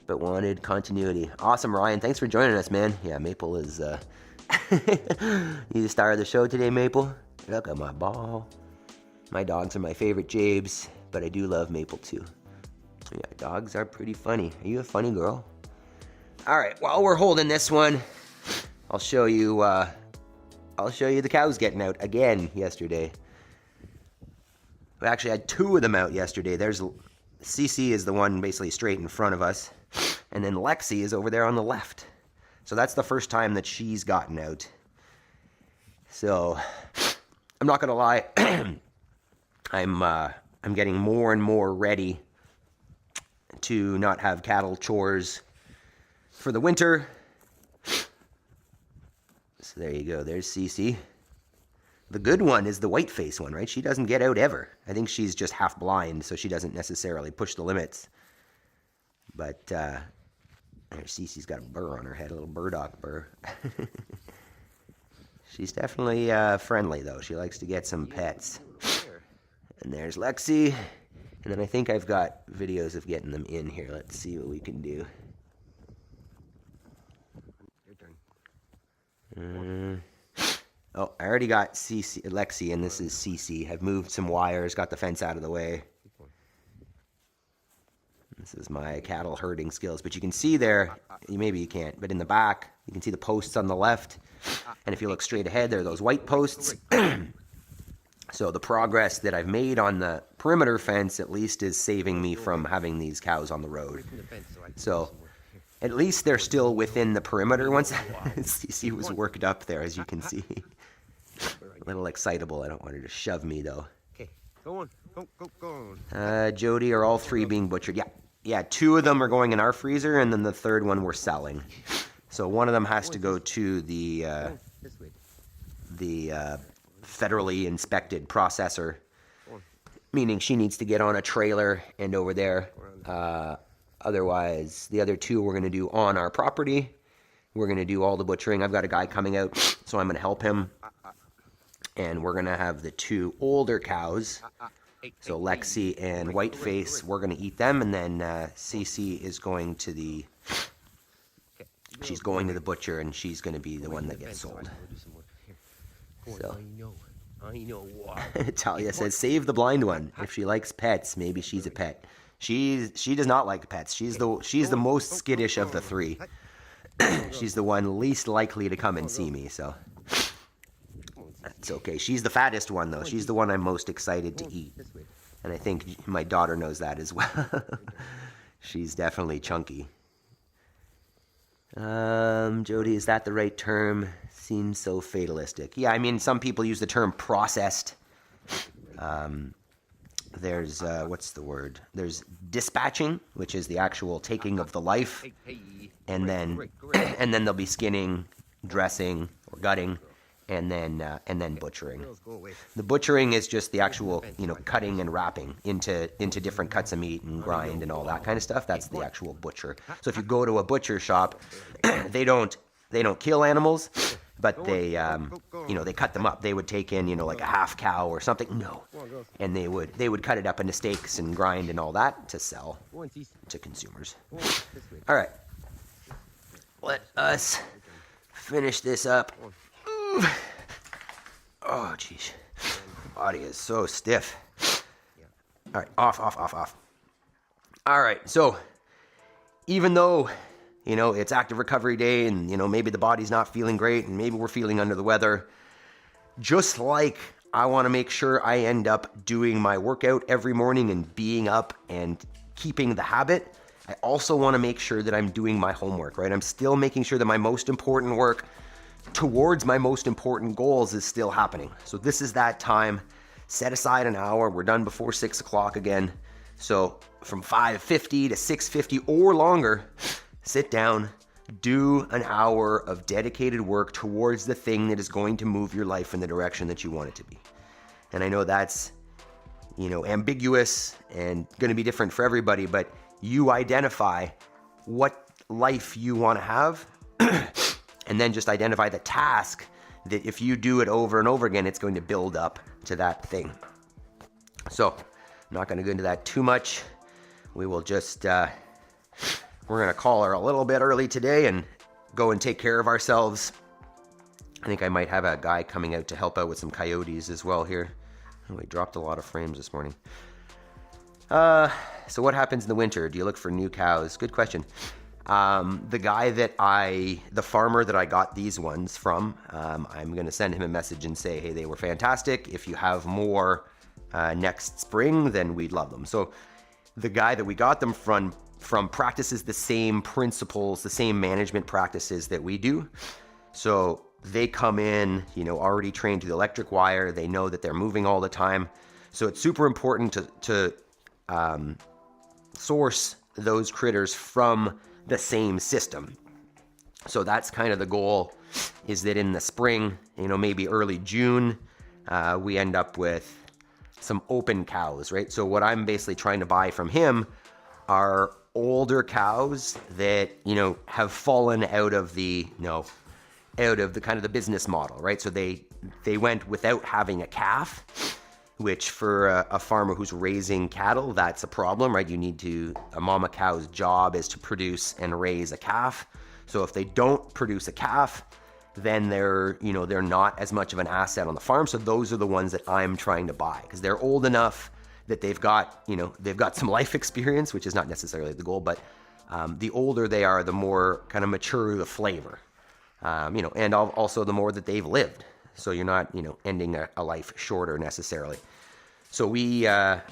Speaker 1: but wanted continuity. Awesome, Ryan. Thanks for joining us, man. Yeah, Maple is, you the star of the show today, Maple. Look at my ball. My dogs are my favorite Jabes, but I do love Maple too. Yeah, dogs are pretty funny. Are you a funny girl? All right, while we're holding this one, I'll show you the cows getting out again yesterday. We actually had 2 of them out yesterday. There's Cece is the one basically straight in front of us, and then Lexi is over there on the left. So that's the first time that she's gotten out. So I'm not gonna lie, I'm getting more and more ready to not have cattle chores for the winter. So there you go. There's Cece. The good one is the white face one, right? She doesn't get out ever. I think she's just half blind, so she doesn't necessarily push the limits. But there's Cece's got a burr on her head, a little burdock burr. She's definitely friendly, though. She likes to get some pets. And there's Lexi. And then I think I've got videos of getting them in here. Let's see what we can do. Oh, I already got Lexi, and this is Cece. I've moved some wires, got the fence out of the way. This is my cattle herding skills. But you can see there, maybe you can't, but in the back, you can see the posts on the left. And if you look straight ahead, there are those white posts. So the progress that I've made on the perimeter fence at least is saving me from having these cows on the road. So at least they're still within the perimeter once. Cece was worked up there, as you can see. A little excitable. I don't want her to shove me, though.
Speaker 3: Okay, go on. Go on.
Speaker 1: Jody, are all 3 being butchered? Yeah, 2 of them are going in our freezer, and then the 3rd one we're selling. So one of them has to go to the federally inspected processor, meaning she needs to get on a trailer and over there. Otherwise, the other 2 we're going to do on our property. We're going to do all the butchering. I've got a guy coming out, so I'm going to help him. And we're going to have the 2 older cows. So Lexi and Whiteface, we're going to eat them. And then Cece is going to she's going to the butcher, and she's going to be the one that gets sold. So
Speaker 3: I know what.
Speaker 1: Talia says, save the blind one. If she likes pets, maybe she's a pet. She does not like pets. She's the most skittish of the 3. She's the one least likely to come and see me, so. That's okay. She's the fattest one, though. She's the one I'm most excited to eat. And I think my daughter knows that as well. She's definitely chunky. Jody, is that the right term? Seems so fatalistic. Yeah, I mean, some people use the term processed. There's, what's the word? There's dispatching, which is the actual taking of the life. And then, and then they'll be skinning, dressing, or gutting, and then butchering. The butchering is just the actual, cutting and wrapping into different cuts of meat and grind and all that kind of stuff. That's the actual butcher. So if you go to a butcher shop, they don't kill animals, but they they cut them up. They would take in like a half cow or something. No, and they would cut it up into steaks and grind and all that to sell to consumers. All right, let us finish this up. Oh, jeez. Body is so stiff. All right, off. All right, so even though, it's active recovery day and, maybe the body's not feeling great and maybe we're feeling under the weather, just like I want to make sure I end up doing my workout every morning and being up and keeping the habit, I also want to make sure that I'm doing my homework, right? I'm still making sure that my most important work towards my most important goals is still happening. So this is that time. Set aside an hour. We're done before 6 o'clock again. So from 5:50 to 6:50 or longer, sit down, do an hour of dedicated work towards the thing that is going to move your life in the direction that you want it to be. And I know that's, ambiguous and going to be different for everybody, but you identify what life you want to have and then just identify the task that if you do it over and over again, it's going to build up to that thing. So I'm not going to go into that too much. We will just, we're going to call her a little bit early today and go and take care of ourselves. I think I might have a guy coming out to help out with some coyotes as well here. Oh, we dropped a lot of frames this morning. So what happens in the winter? Do you look for new cows? Good question. The farmer that I got these ones from, I'm going to send him a message and say, hey, they were fantastic. If you have more next spring, then we'd love them. So the guy that we got them from practices the same principles, the same management practices that we do. So they come in, already trained to the electric wire. They know that they're moving all the time. So it's super important to source those critters from the same system. So that's kind of the goal, is that in the spring, maybe early June, we end up with some open cows, right? So what I'm basically trying to buy from him are older cows that, have fallen out of the kind of the business model, right? So they went without having a calf, which for a farmer who's raising cattle, that's a problem, right? A mama cow's job is to produce and raise a calf. So if they don't produce a calf, then they're not as much of an asset on the farm. So those are the ones that I'm trying to buy, because they're old enough that they've got some life experience, which is not necessarily the goal, but the older they are, the more kind of mature the flavor, and also the more that they've lived. So you're not, ending a life shorter necessarily. So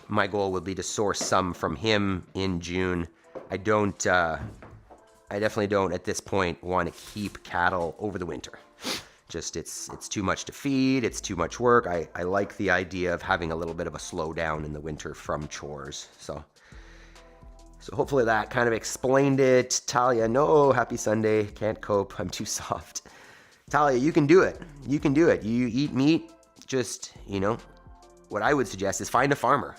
Speaker 1: my goal would be to source some from him in June. I definitely don't at this point want to keep cattle over the winter. Just it's too much to feed. It's too much work. I like the idea of having a little bit of a slowdown in the winter from chores. So hopefully that kind of explained it. Talia, no, happy Sunday. Can't cope. I'm too soft. Talia, you can do it. You can do it. You eat meat. Just, what I would suggest is find a farmer.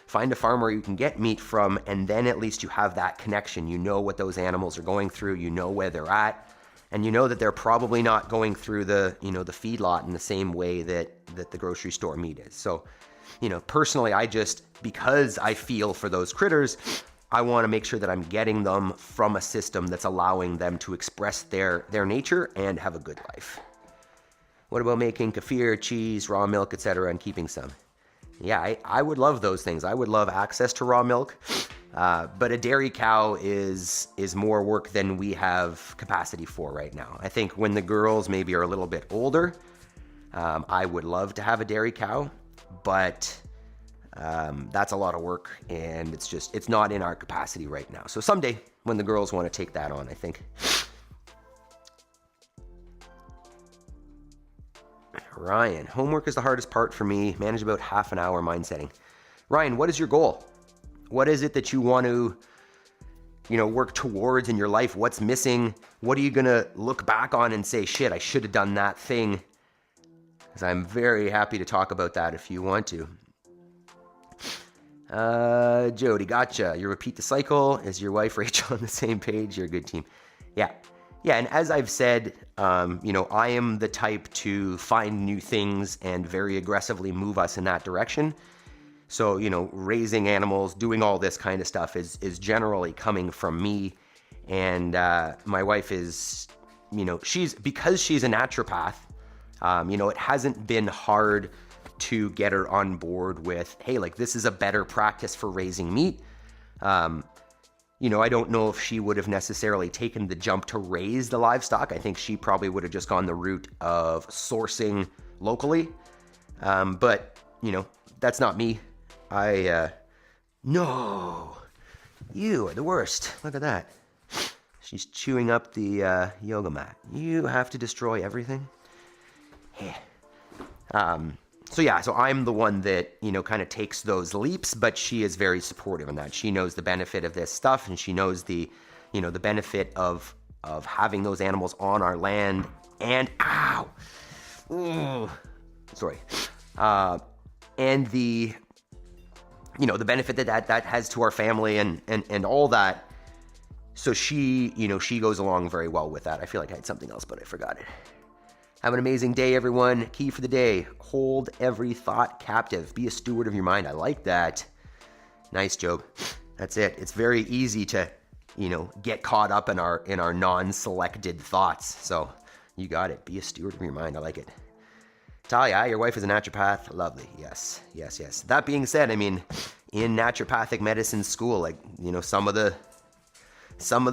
Speaker 1: Find a farmer you can get meat from, and then at least you have that connection. You know what those animals are going through. You know where they're at. And you know that they're probably not going through the feedlot in the same way that the grocery store meat is. So, personally, because I feel for those critters, I want to make sure that I'm getting them from a system that's allowing them to express their nature and have a good life. What about making kefir, cheese, raw milk, etc., and keeping some? Yeah, I would love those things. I would love access to raw milk, but a dairy cow is more work than we have capacity for right now. I think when the girls maybe are a little bit older, I would love to have a dairy cow, but that's a lot of work, and it's not in our capacity right now. So someday when the girls want to take that on, I think. Ryan, homework is the hardest part for me. Manage about half an hour mind setting. Ryan, what is your goal? What is it that you want to, work towards in your life? What's missing? What are you going to look back on and say, shit, I should have done that thing? Because I'm very happy to talk about that if you want to. Jody, gotcha. You repeat the cycle. Is your wife Rachel on the same page? You're a good team. Yeah. And as I've said, I am the type to find new things and very aggressively move us in that direction. So, raising animals, doing all this kind of stuff is generally coming from me. And my wife is, because she's a naturopath, it hasn't been hard to get her on board with, hey, like, this is a better practice for raising meat. I don't know if she would have necessarily taken the jump to raise the livestock. I think she probably would have just gone the route of sourcing locally. But, that's not me. No, you are the worst. Look at that. She's chewing up the yoga mat. You have to destroy everything. Yeah. So I'm the one that, kind of takes those leaps, but she is very supportive in that. She knows the benefit of this stuff, and she knows the benefit of having those animals on our land. And ow, ooh, sorry, and the the benefit that has to our family and all that. So she goes along very well with that. I feel like I had something else, but I forgot it. Have an amazing day, everyone. Key for the day: hold every thought captive. Be a steward of your mind. I like that. Nice, Job. That's it. It's very easy to, get caught up in our non-selected thoughts. So you got it. Be a steward of your mind. I like it. Talia, your wife is a naturopath. Lovely. Yes. That being said, in naturopathic medicine school, like, some of the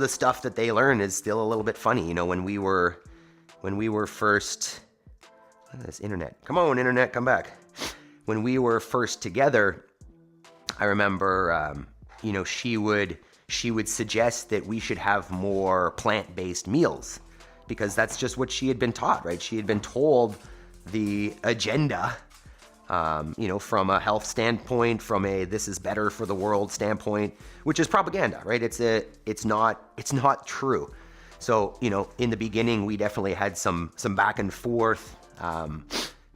Speaker 1: stuff that they learn is still a little bit funny. When we were first, look at this internet. Come on, internet, come back. When we were first together, I remember, she would suggest that we should have more plant-based meals, because that's just what she had been taught, right? She had been told the agenda, from a health standpoint, from a this is better for the world standpoint, which is propaganda, right? It's not true. So, in the beginning, we definitely had some back and forth,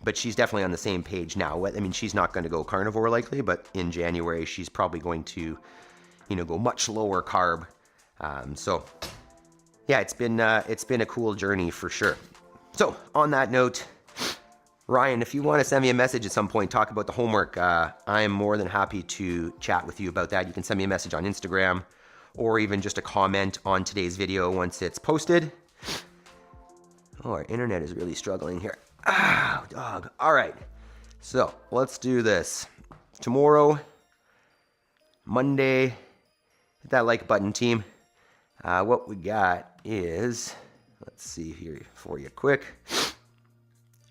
Speaker 1: but she's definitely on the same page now. She's not going to go carnivore likely, but in January, she's probably going to, go much lower carb. So, yeah, it's been a cool journey for sure. So, on that note, Ryan, if you want to send me a message at some point, talk about the homework, I am more than happy to chat with you about that. You can send me a message on Instagram, or even just a comment on today's video once it's posted. Oh, our internet is really struggling here. Ah, dog. All right. So let's do this. Tomorrow, Monday, hit that like button, team. What we got is, let's see here for you quick.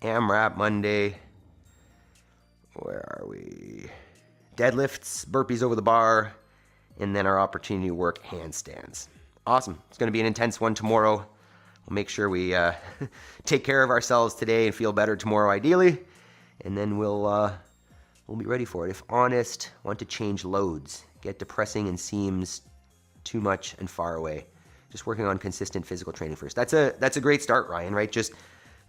Speaker 1: AMRAP Monday. Where are we? Deadlifts, burpees over the bar, and then our opportunity to work handstands. Awesome. It's going to be an intense one tomorrow. We'll make sure we take care of ourselves today and feel better tomorrow, ideally. And then we'll be ready for it. If honest, want to change loads. Get depressing and seems too much and far away. Just working on consistent physical training first. That's a great start, Ryan, right? Just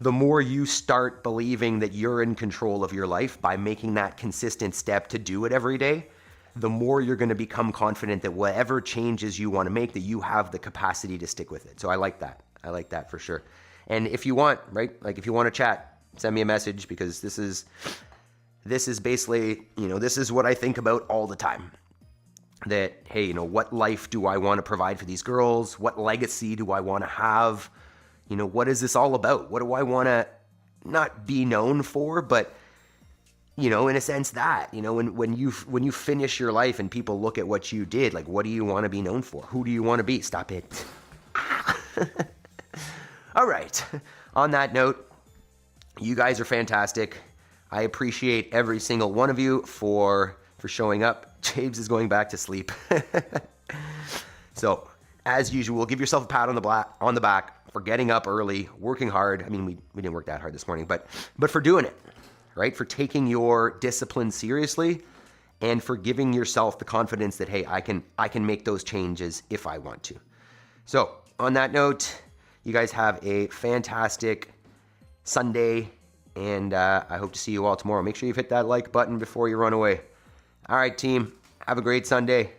Speaker 1: the more you start believing that you're in control of your life by making that consistent step to do it every day, the more you're going to become confident that whatever changes you want to make, that you have the capacity to stick with it. So I like that. I like that for sure. And if you want, right, like if you want to chat, send me a message, because this is basically, this is what I think about all the time. That, hey, what life do I want to provide for these girls? What legacy do I want to have? What is this all about? What do I want to not be known for, but, in a sense that, when you finish your life and people look at what you did, like, what do you want to be known for? Who do you want to be? Stop it. All right. On that note, You guys are fantastic. I appreciate every single one of you for showing up. James is going back to sleep. So, as usual, give yourself a pat on the back for getting up early, working hard. I mean, we didn't work that hard this morning, but for doing it, right? For taking your discipline seriously and for giving yourself the confidence that, hey, I can make those changes if I want to. So, on that note, you guys have a fantastic Sunday, and I hope to see you all tomorrow. Make sure you've hit that like button before you run away. All right, team, have a great Sunday.